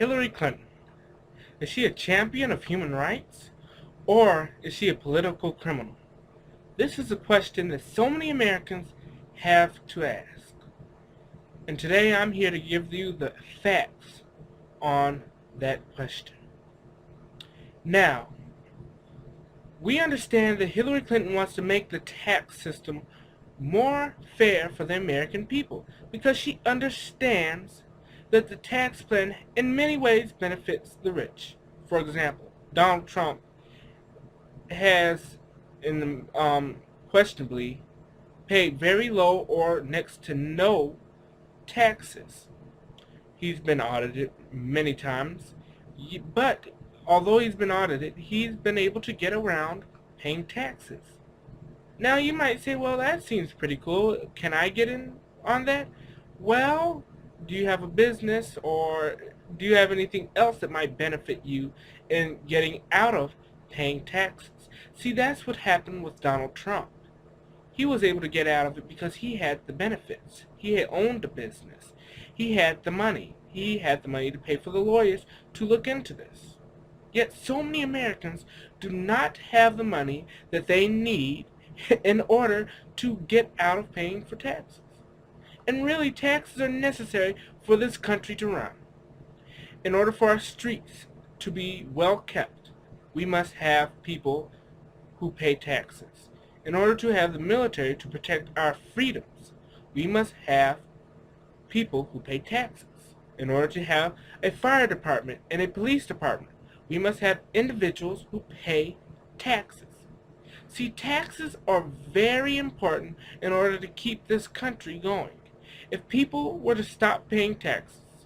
Hillary Clinton, is she a champion of human rights, or is she a political criminal? This is a question that so many Americans have to ask. And today I'm here to give you the facts on that question. Now, we understand that Hillary Clinton wants to make the tax system more fair for the American people because she understands that the tax plan in many ways benefits the rich. For example, Donald Trump has questionably paid very low or next to no taxes. He's been audited many times, but although he's been audited, he's been able to get around paying taxes. Now you might say, well, that seems pretty cool. Can I get in on that? Well, do you have a business or do you have anything else that might benefit you in getting out of paying taxes? See, that's what happened with Donald Trump. He was able to get out of it because he had the benefits. He had owned a business. He had the money. He had the money to pay for the lawyers to look into this. Yet so many Americans do not have the money that they need in order to get out of paying for taxes. And really, taxes are necessary for this country to run. In order for our streets to be well kept, we must have people who pay taxes. In order to have the military to protect our freedoms, we must have people who pay taxes. In order to have a fire department and a police department, we must have individuals who pay taxes. See, taxes are very important in order to keep this country going. If people were to stop paying taxes,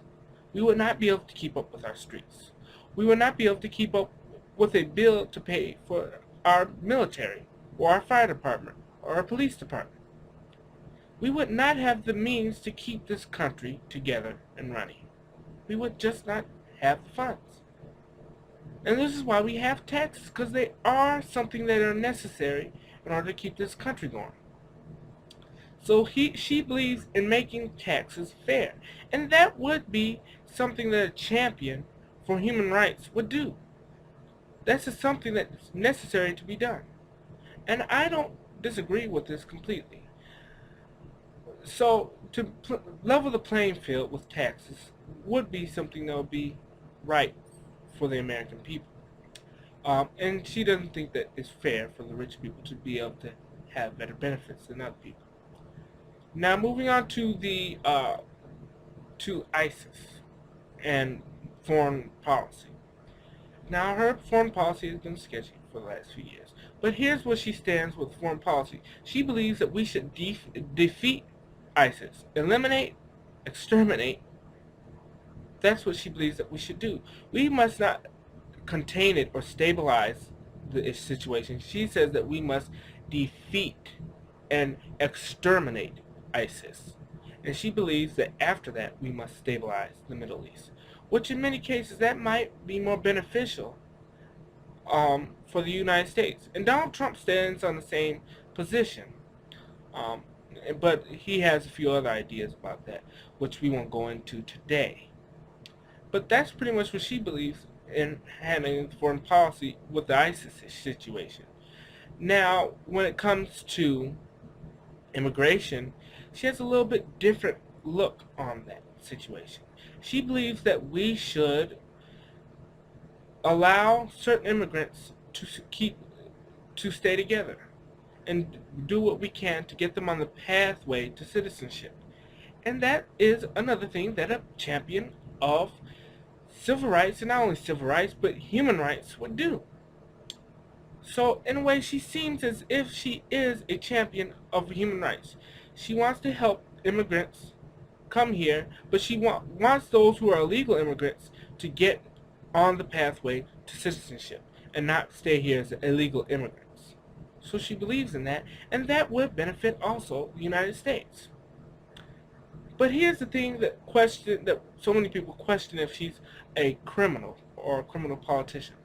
we would not be able to keep up with our streets. We would not be able to keep up with a bill to pay for our military, or our fire department, or our police department. We would not have the means to keep this country together and running. We would just not have the funds. And this is why we have taxes, because they are something that are necessary in order to keep this country going. So she believes in making taxes fair. And that would be something that a champion for human rights would do. That's just something that's necessary to be done. And I don't disagree with this completely. So to level the playing field with taxes would be something that would be right for the American people. And she doesn't think that it's fair for the rich people to be able to have better benefits than other people. Now moving on to the to ISIS and foreign policy. Now her foreign policy has been sketchy for the last few years. But here's where she stands with foreign policy. She believes that we should defeat ISIS, eliminate, exterminate. That's what she believes that we should do. We must not contain it or stabilize the situation. She says that we must defeat and exterminate ISIS. And she believes that after that we must stabilize the Middle East. Which in many cases that might be more beneficial for the United States. And Donald Trump stands on the same position. But he has a few other ideas about that, which we won't go into today. But that's pretty much what she believes in handling foreign policy with the ISIS situation. Now, when it comes to immigration, she has a little bit different look on that situation. She believes that we should allow certain immigrants to stay together and do what we can to get them on the pathway to citizenship. And that is another thing that a champion of civil rights, and not only civil rights, but human rights would do. So in a way, she seems as if she is a champion of human rights. She wants to help immigrants come here, but she wants those who are illegal immigrants to get on the pathway to citizenship and not stay here as illegal immigrants. So she believes in that, and that would benefit also the United States. But here's the thing that so many people question if she's a criminal or a criminal politician.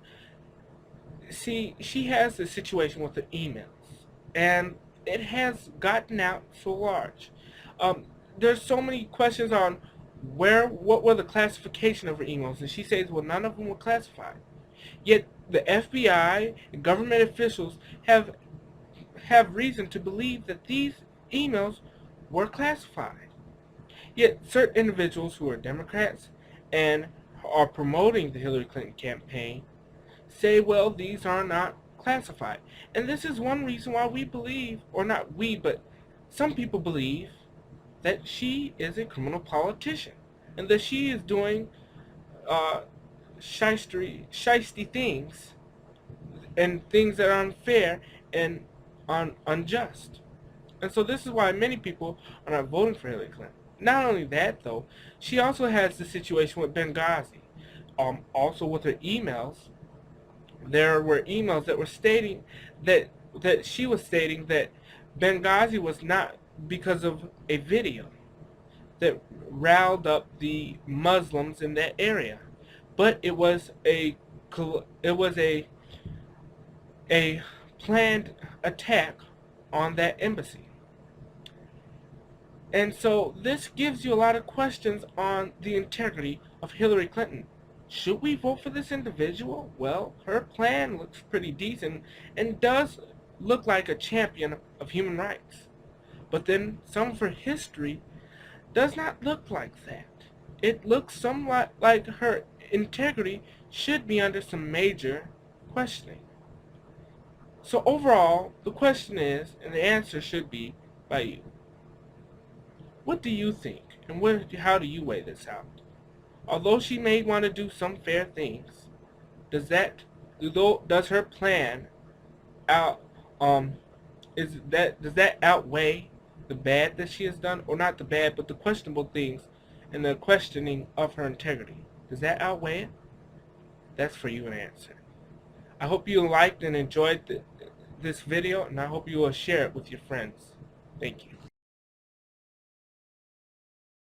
See, she has a situation with the emails, and it has gotten out so large. There's so many questions on what were the classification of her emails? And she says, well, none of them were classified. Yet the FBI and government officials have reason to believe that these emails were classified. Yet certain individuals who are Democrats and are promoting the Hillary Clinton campaign say, well, these are not classified. And this is one reason why we believe, or not we, but some people believe, that she is a criminal politician and that she is doing shisty things and things that are unfair and unjust. And so this is why many people are not voting for Hillary Clinton. Not only that, though, she also has the situation with Benghazi. Also with her emails, there were emails that were stating that she was stating that Benghazi was not because of a video that riled up the Muslims in that area, but it was a planned attack on that embassy. And so this gives you a lot of questions on the integrity of Hillary Clinton. Should we vote for this individual? Well, her plan looks pretty decent and does look like a champion of human rights. But then some of her history does not look like that. It looks somewhat like her integrity should be under some major questioning. So overall, the question is, and the answer should be by you. What do you think, and how do you weigh this out? Although she may want to do some fair things, does her plan does that outweigh the bad that she has done, or not the bad, but the questionable things and the questioning of her integrity? Does that outweigh it? That's for you to answer. I hope you liked and enjoyed this video, and I hope you will share it with your friends. Thank you.